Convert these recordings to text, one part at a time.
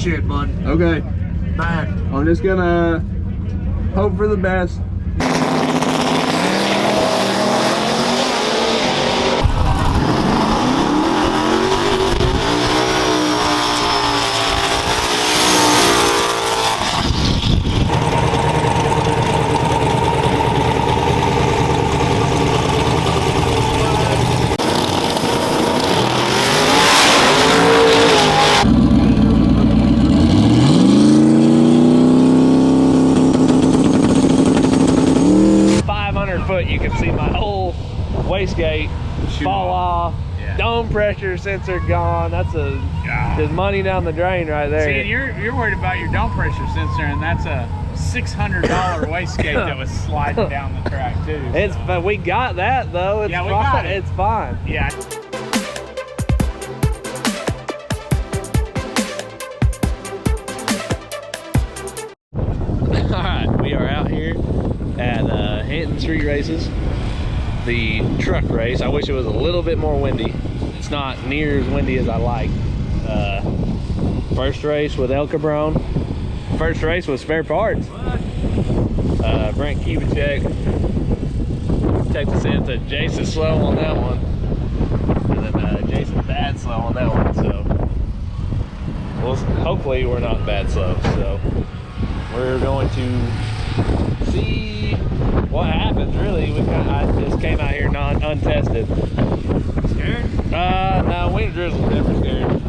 shit, bud. Okay. Bad. I'm just gonna hope for the best. 500 foot, you can see my whole wastegate fall off. Yeah. Dome pressure sensor gone. That's just money down the drain right there. See, you're worried about your dome pressure sensor, and that's a $600 wastegate that was sliding down the track too. It's but we got that though. It's we fine. got it. It's fine. Yeah. All right, we are out here at Hampton Street Races, the truck race. I wish it was a little bit more windy. It's not near as windy as I like. First race with El Cabrone. First race with spare parts. Brent Kubicek takes us into Jason slow on that one, and then Jason bad slow on that one. So hopefully we're not bad slow. So we're going to see what happens. Really, I just came out here untested. Scared? No, wind drizzle's never scared.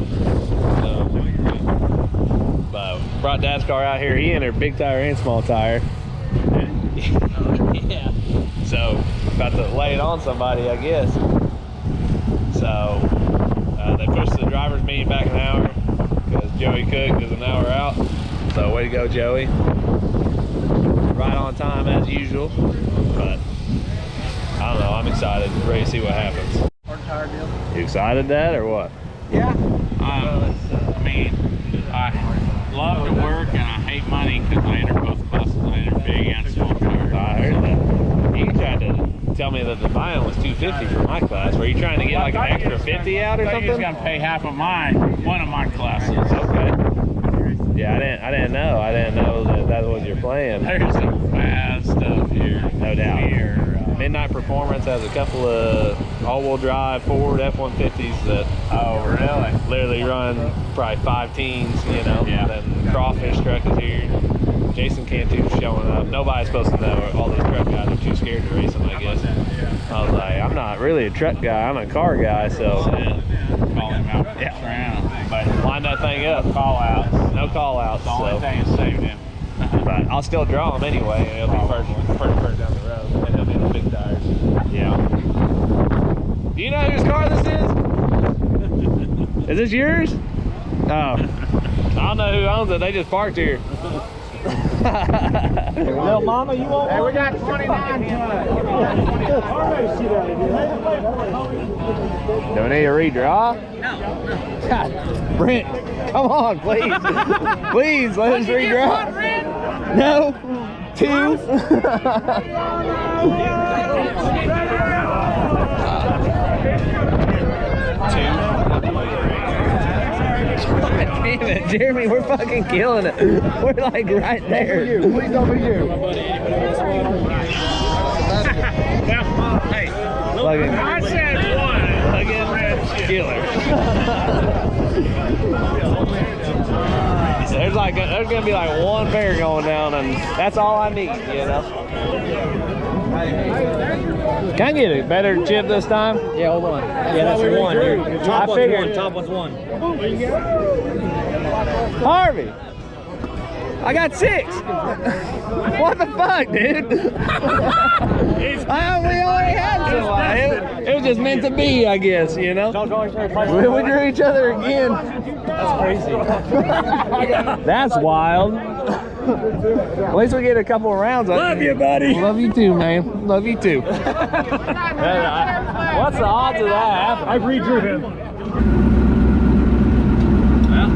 But brought Dad's car out here. He entered big tire and small tire. Yeah. So about to lay it on somebody, I guess. So they pushed the driver's meeting back an hour because Joey Cook is an hour out. So way to go, Joey. Right on time as usual. But I don't know, I'm excited, ready to see what happens. Hard tire deal. You excited, Dad, or what? Yeah. I mean, I love to work and I hate money because I enter both classes. I enter big and small tires. I heard that. You tried to tell me that the buy-in was $250 for my class. Were you trying to get like an extra 50 out or something? You just got to pay half of one of my classes. Okay. Yeah, I didn't know. I didn't know that was your plan. There's some fast stuff here. No doubt. Here, Midnight Performance has a couple of all-wheel drive Ford F-150s that literally run probably 5 teens, you know. Yeah. Then Crawfish truck is here. Jason Cantu's showing up. Nobody's supposed to know. All these truck guys are too scared to race them, I guess. I was like, I'm not really a truck guy. I'm a car guy, so. Call him out first round. But line that thing up. No call outs. The only thing that saved him. But I'll still draw him anyway. And it'll be first down the road. And he'll be in the big tires. Yeah. Do you know whose car this is? Is this yours? Oh. I don't know who owns it. They just parked here. Little mama, you want one? Hey, we got 29. Do we need a redraw? No. God, Brent, come on, please. Please, let us redraw. No. 2. Damn it, Jeremy, we're fucking killing it. We're like right there. Please don't be you. Hey, Fucking, I said one. fucking killer. There's gonna be like one pair going down, and that's all I need, you know. Can I get a better chip this time? Yeah, hold on. Yeah, that's your one. Your top I one's figured. one. Top one's one. Harvey, I got 6. What the fuck, dude? We already had some. It was just meant to be, I guess, you know? We drew each other again. That's crazy. That's wild. At least we get a couple of rounds. Love you, buddy. Love you too, man. Love you too. What's the odds of that happening? I redrew him. Well,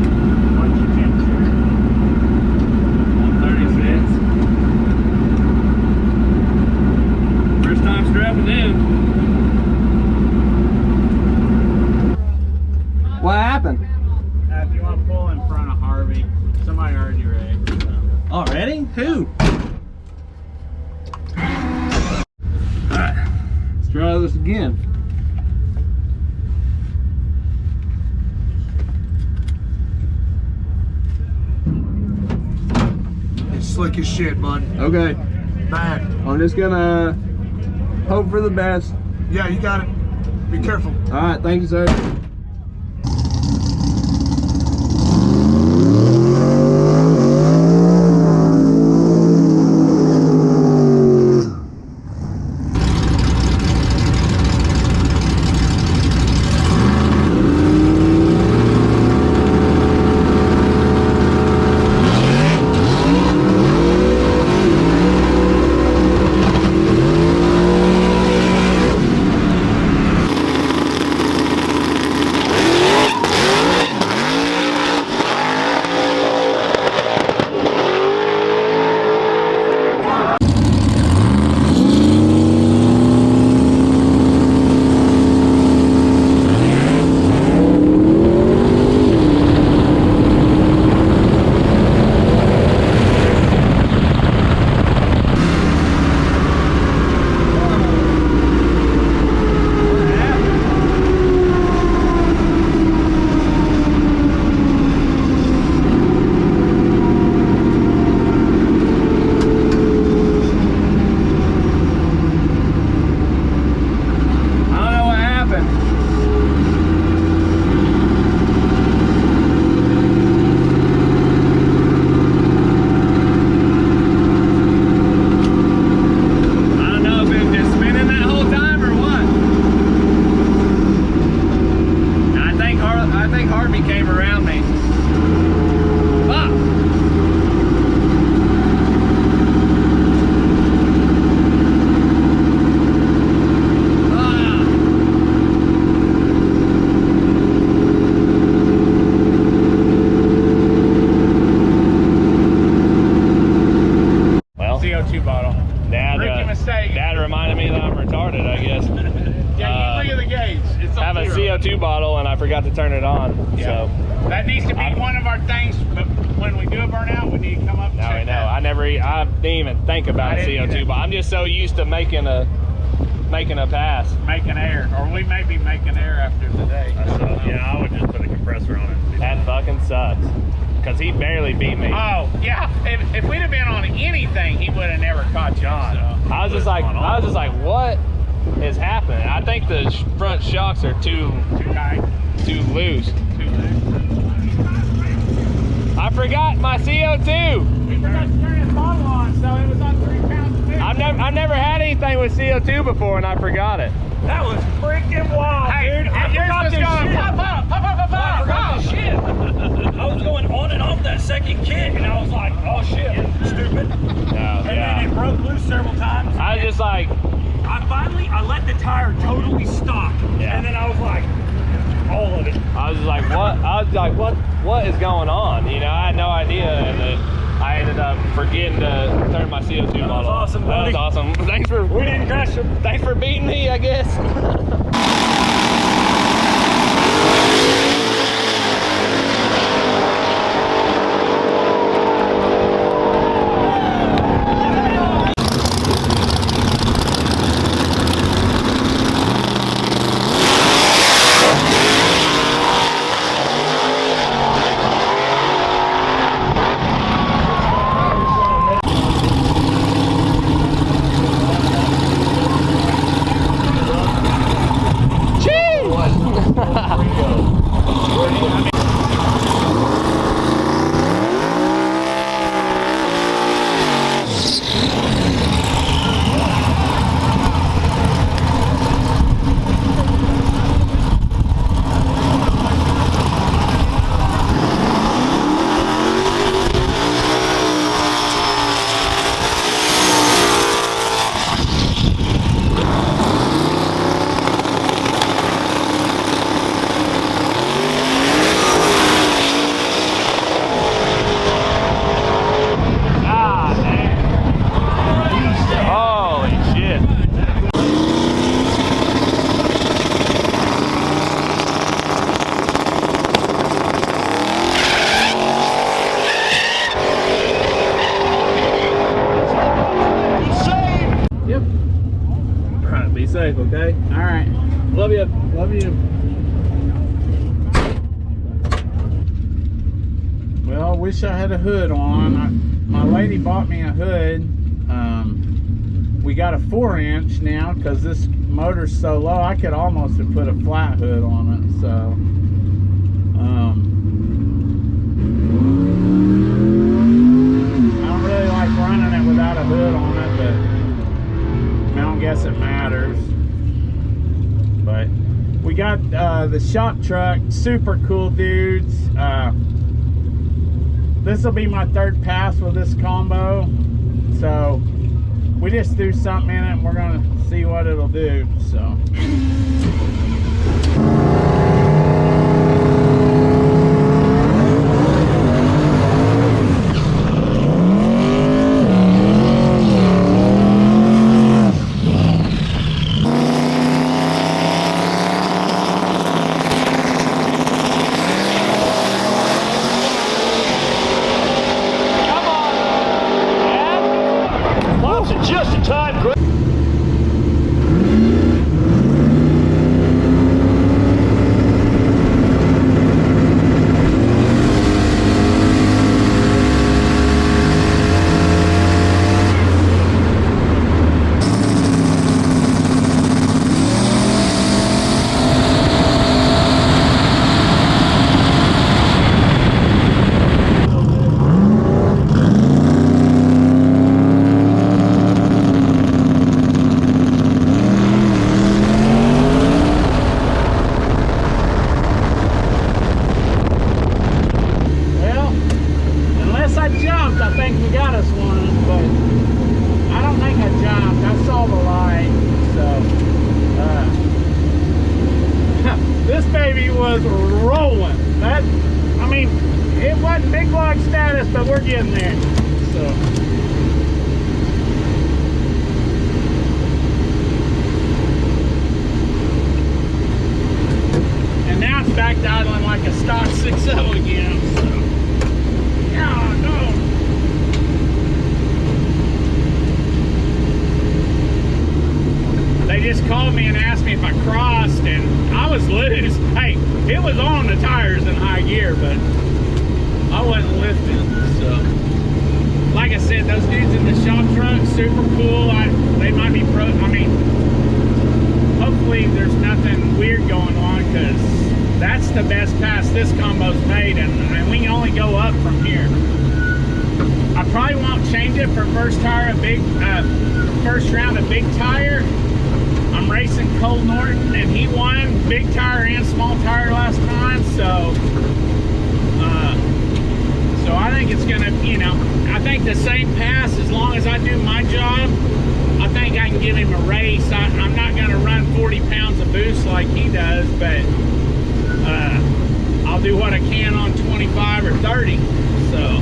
136. First time strapping in. What happened? If you want to pull in front of Harvey, try this again. It's slick as shit, bud. Okay, Bad. I'm just gonna hope for the best. Yeah, you got it. Be careful. All right, thank you, sir. Dad reminded me that I'm retarded, I guess. Yeah, you look at the gauge. It's I have a CO2 bottle and I forgot to turn it on. Yeah. So that needs to be one of our things, but when we do a burnout, we need to come up and now check we know. that. I didn't even think about a CO2 bottle. I'm just so used to making a pass. Making air, or we may be making air after today. Yeah, I would just put a compressor on it. That fucking sucks. Cause he barely beat me. Oh yeah, if we'd have been on anything, he would have never caught John. So. I was just like, what is happening? I think the front shocks are too tight, too loose. too loose. I forgot my CO2. He forgot to turn his bottle on, so it was on 3 pounds of fish. I've never had anything with CO2 before, and I forgot it. That was freaking wild, Hey, dude. I and yours forgot was this going shit. pop up, pop up, pop I up, forgot this pop. shit. I was going on and off that second kick, and I was like, oh shit, stupid. And then it broke loose several times. I was just like, I let the tire totally stop. Yeah. And then I was like, all of it. I was like, what? I was like, what is going on? You know, I had no idea, and I ended up forgetting to turn my CO2 bottle on. awesome, That was buddy. awesome. We didn't crash him. Thanks for beating me, I guess. Be safe, okay? All right. Love you. Love you. Well, I wish I had a hood on. My lady bought me a hood. We got a 4-inch now because this motor's so low. I could almost have put a flat hood on it. So, I don't really like running it without a hood on it, but I don't guess it matters. But we got the shop truck, super cool dudes. This will be my 3rd pass with this combo, so we just threw something in it and we're gonna see what it'll do. So Just in time, Greg. was rolling. That, I mean, it wasn't big block status, but we're getting there. So. And now it's back idling like a stock 6.0 again. So. Yeah, no. They just called me and asked me if I crossed, and I was loose. Hey, it was on the tires in high gear, but I wasn't lifting. So, like I said, those dudes in the shop truck, super cool. They might be pro. I mean, hopefully there's nothing weird going on, because that's the best pass this combo's made, and we can only go up from here. I probably won't change it for first round of big tire. I'm racing Cole Norton, and he won big tire and small tire last time, so I think it's gonna, you know, I think the same pass, as long as I do my job, I think I can give him a race. I'm not gonna run 40 pounds of boost like he does, but I'll do what I can on 25 or 30, so.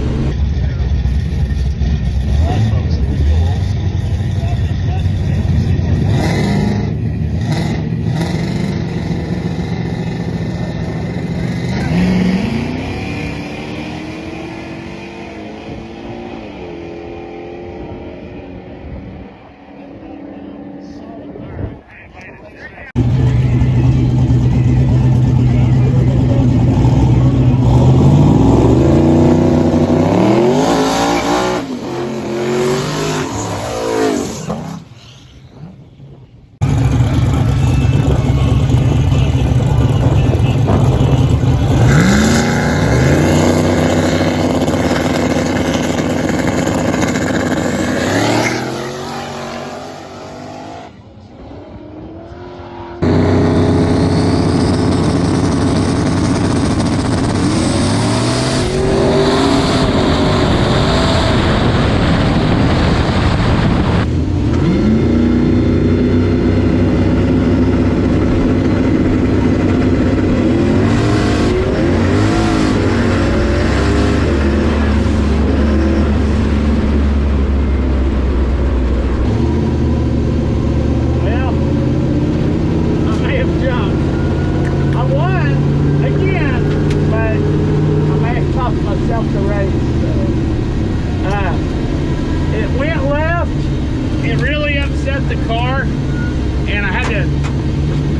and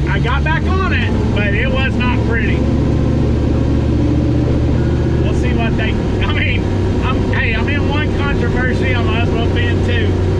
I got back on it, but it was not pretty. We'll see what they, I mean, I'm in one controversy, I might as well be in two.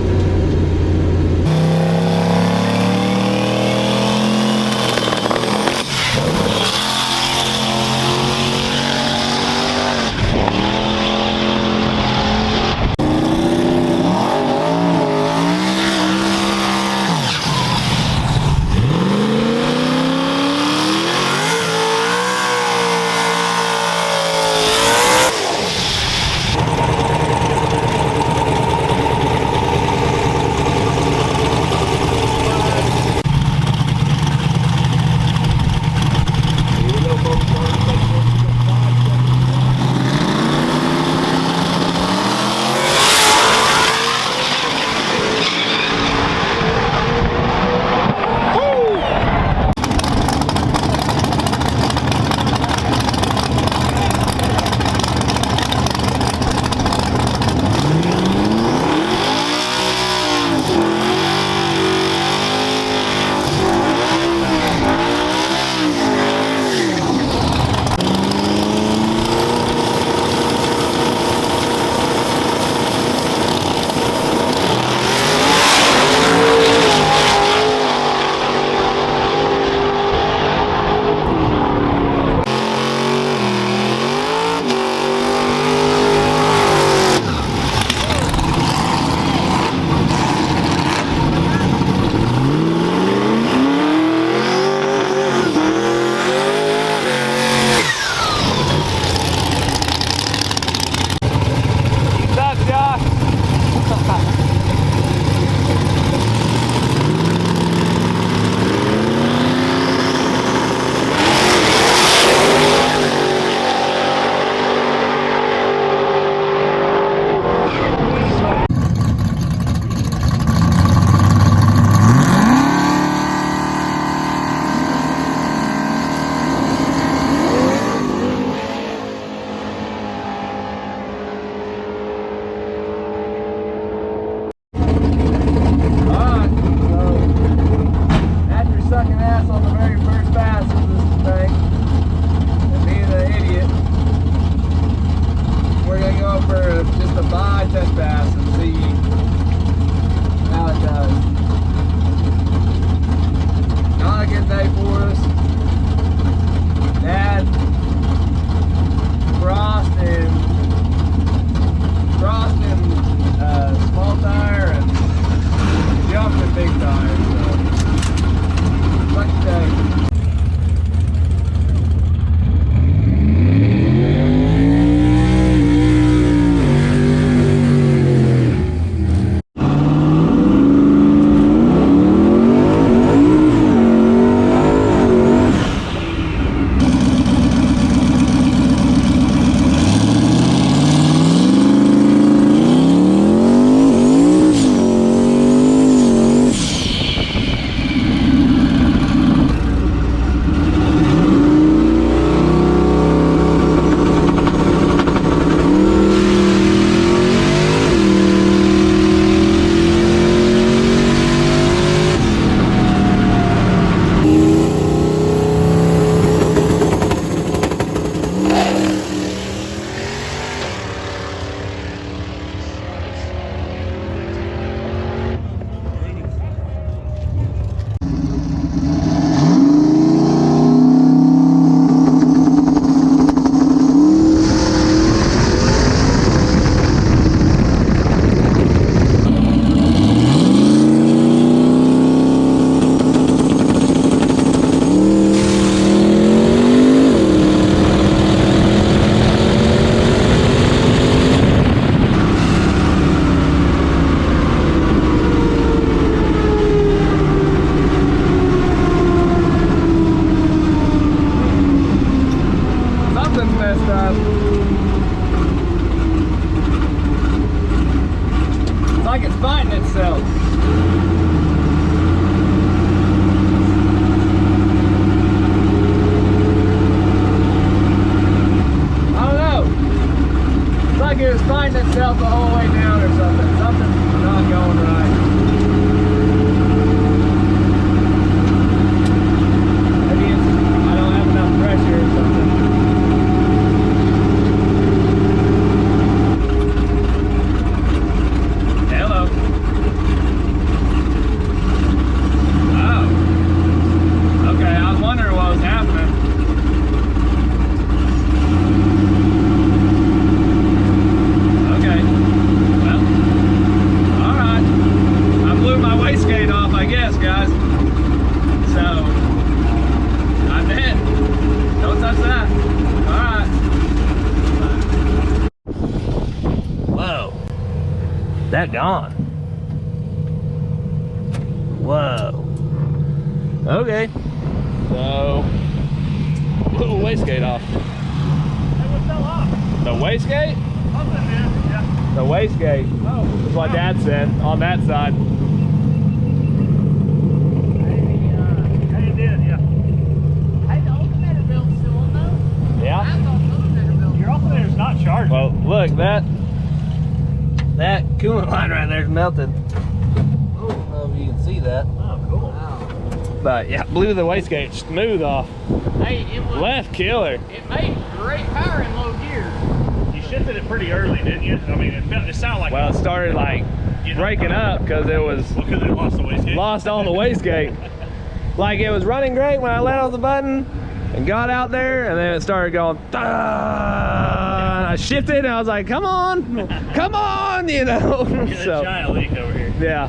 What's that? All right. Whoa. That gone. Whoa. Okay. So, little wastegate off. Hey, what fell off? The wastegate? Something, man. Yeah. The wastegate. Oh. That's what Dad said on that side. Yeah, you did, yeah. Hey, the alternator belt's still on though? I Yeah. thought the alternator belt. Your alternator's not charged. Well, look, that coolant line right there is melted. I don't know if you can see that. Oh, cool. But yeah, blew the wastegate smooth off. Hey, it was. Left killer. It made great power in low gear. You shifted it pretty early, didn't you? I mean, it sounded like Well, it started like breaking up because it was because it lost the wastegate. lost on the wastegate. Like it was running great when I let off the button and got out there, and then it started going. And I shifted, and I was like, "Come on, come on," you know. There's a giant leak over here. Yeah.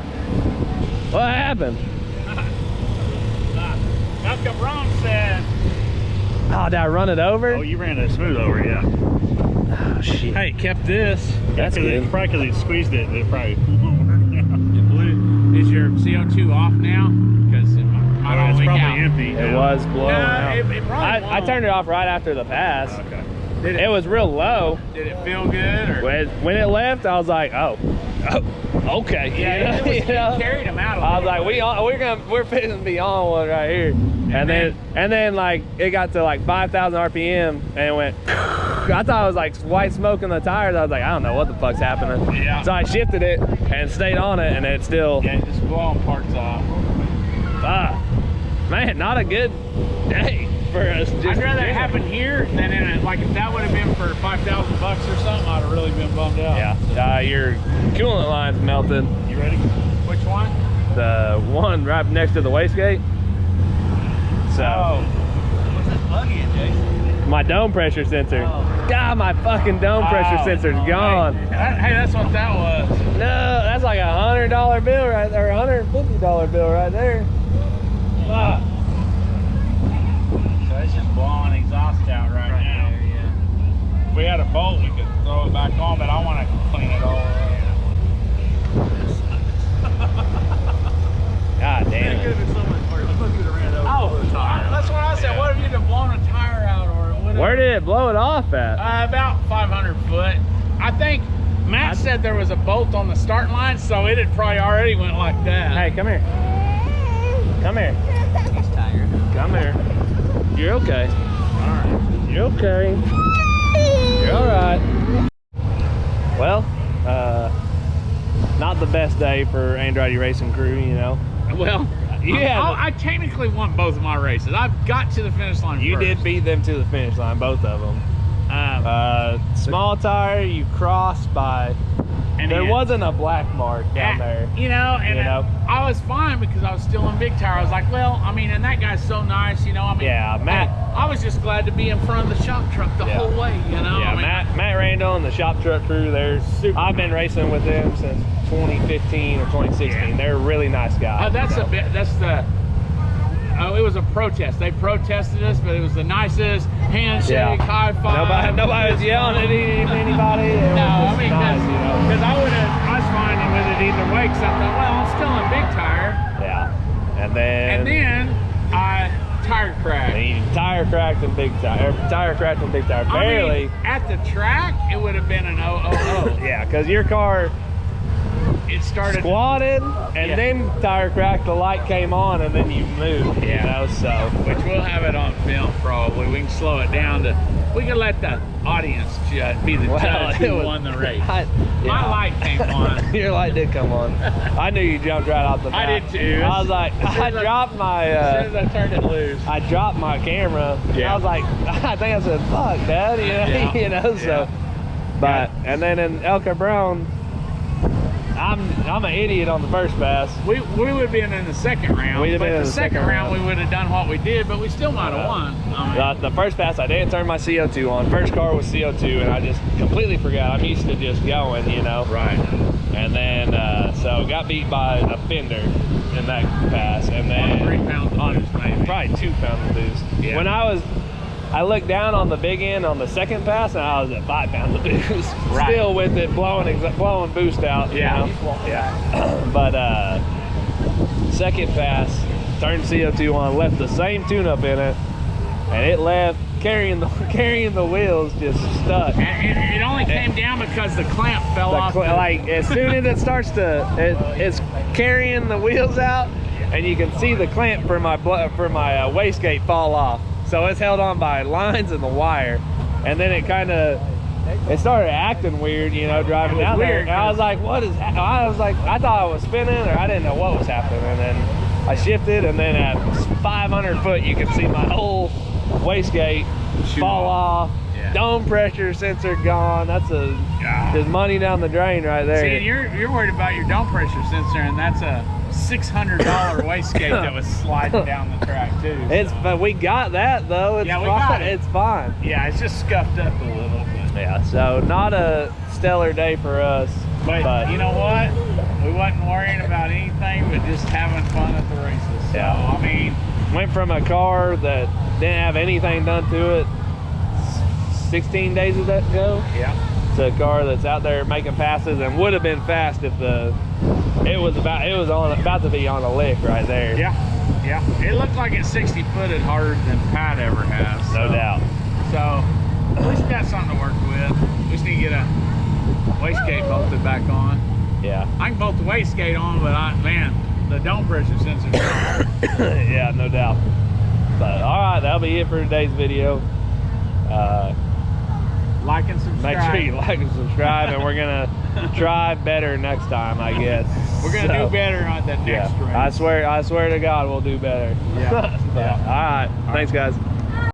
What happened? Now, Cabrone said, Oh, did I run it over? oh, you ran it smooth over, yeah. Oh, shit. Hey, kept this. That's good. Probably because he squeezed it, it probably. It blew. Is your CO2 off now? Because it might all It's leak probably out. empty. It was blowing out. It probably I turned it off right after the pass. Okay. Did It was real low. Did it feel good? Or? When it left, I was like, oh, okay. Yeah, You know? it carried him out a I was little like, bit. we're fitting to be on one right here. And then like it got to like 5,000 RPM and it went. I thought it was like white smoke in the tires. I was like, I don't know what the fuck's happening. Yeah. So I shifted it and stayed on it, and it still. Yeah, just blowing parts off. Man, not a good day for us. I'd rather it happen here than in it. Like if that would have been for $5,000 or something, I'd have really been bummed out. Yeah. Your coolant line's melted. You ready? Which one? The one right next to the wastegate. So What's that plug in, Jason? my dome pressure sensor. God, my fucking dome pressure sensor's gone. Hey, that's what that was. No, that's like $100 bill right there, $150 bill right there. Fuck. So it's just blowing exhaust out right now. There, yeah. If we had a bolt, we could throw it back on, but I want to clean it all up. God damn It could it. have been so much harder. Look, you would have ran it over. Oh, that's what I said. What if you'd have blown a tire out or whatever? Where did it blow it off at? About 500 foot. I think Matt said there was a bolt on the starting line, so it had probably already went like that. Hey, come here. Come here. He's tired. Come here. You're okay. Alright. You're okay. You're alright. Well, not the best day for Andretti Racing crew, you know. Well, Yeah. I technically won both of my races. I've got to the finish line You first. did beat them to the finish line, both of them. Small tire, you crossed by. And There then- wasn't a black mark down there. You know, and You know? I was fine because I was still in big tire. I was like, well, I mean, and that guy's so nice, you know. I mean, Yeah, Matt- I was just glad to be in front of the shop truck the Yeah. whole way, you know. Yeah, I mean, Matt Randall and the shop truck crew, I've been racing with them since 2015 or 2016. Yeah. They're really nice guys. Oh, that's so. a bit. That's the. Oh, it was a protest. They protested us, but it was the nicest handshake, Yeah. high five. Nobody was yelling at anybody. It was No, I just mean, nice, you know. because I was fine with it either way. Because I thought, well, I'm still in big tire, Yeah, and then I tire crashed. he tire cracked in big tire. Tire cracked in big tire. Barely. I mean, at the track, it would have been an 000. Yeah, because your car It started. squatted and Yeah. then tire cracked. The light came on and then you moved. Yeah. You know, so Which we'll have it on film probably. We can slow it down to. We can let the audience be the Well, judge it who was- won the race. My My light came on. Your light did come on. I knew you jumped right off the bat. I did too. I was like, As soon I as dropped my. As soon as I turned it loose. I dropped my camera. Yeah. I was like, I think I said, "Fuck, Dad," you know, Yeah. you know. So, but and then in El Cabrone, I'm an idiot on the first pass. We would have been in the second round. We'd have but been in the the second second round round. we would have done what we did, but we still might have won. I mean, The first pass, I didn't turn my CO2 on. First car was CO2, and I just completely forgot. I'm used to just going, you know. right. And then, so got beat by a fender in that pass, and then 3 pounds to lose, maybe. probably 2 pounds to lose. Yeah. When I was I looked down on the big end on the second pass, and I was at 5 pounds of boost. Right. Still with it blowing boost out. You know? Yeah. But second pass, turned CO2 on, left the same tune-up in it, and it left carrying the wheels just stuck. And it only came down because the clamp fell off. Like as soon as it starts to, it's carrying the wheels out, and you can see the clamp for my wastegate fall off. So it's held on by lines and the wire, and then it started acting weird, you know, driving down there. And I was like, I thought I was spinning, or I didn't know what was happening. And then I shifted, and then at 500 foot, you can see my whole wastegate fall off. Yeah. Dome pressure sensor gone. That's there's money down the drain right there. See, and you're worried about your dome pressure sensor, and that's a $600 wastegate that was sliding down the track too. But we got that though. It's we got it. It's fine. Yeah, it's just scuffed up a little bit. Yeah, so not a stellar day for us. But you know what? We wasn't worrying about anything but just having fun at the races. So, yeah. I mean, went from a car that didn't have anything done to it 16 days ago. Yeah. To a car that's out there making passes and would have been fast if it was about to be on a lick right there. Yeah. It looked like it's 60 footed harder than Pat ever has. No doubt. So at least we got something to work with. We just need to get a wastegate bolted back on. Yeah. I can bolt the wastegate on, but man, the dome pressure sensor's gone. Yeah, no doubt. But all right, that'll be it for today's video. Like and subscribe. Make sure you like and subscribe, and we're gonna try better next time, I guess. We're gonna do better on that next race. I swear to God, we'll do better. Yeah. All right. Thanks, guys.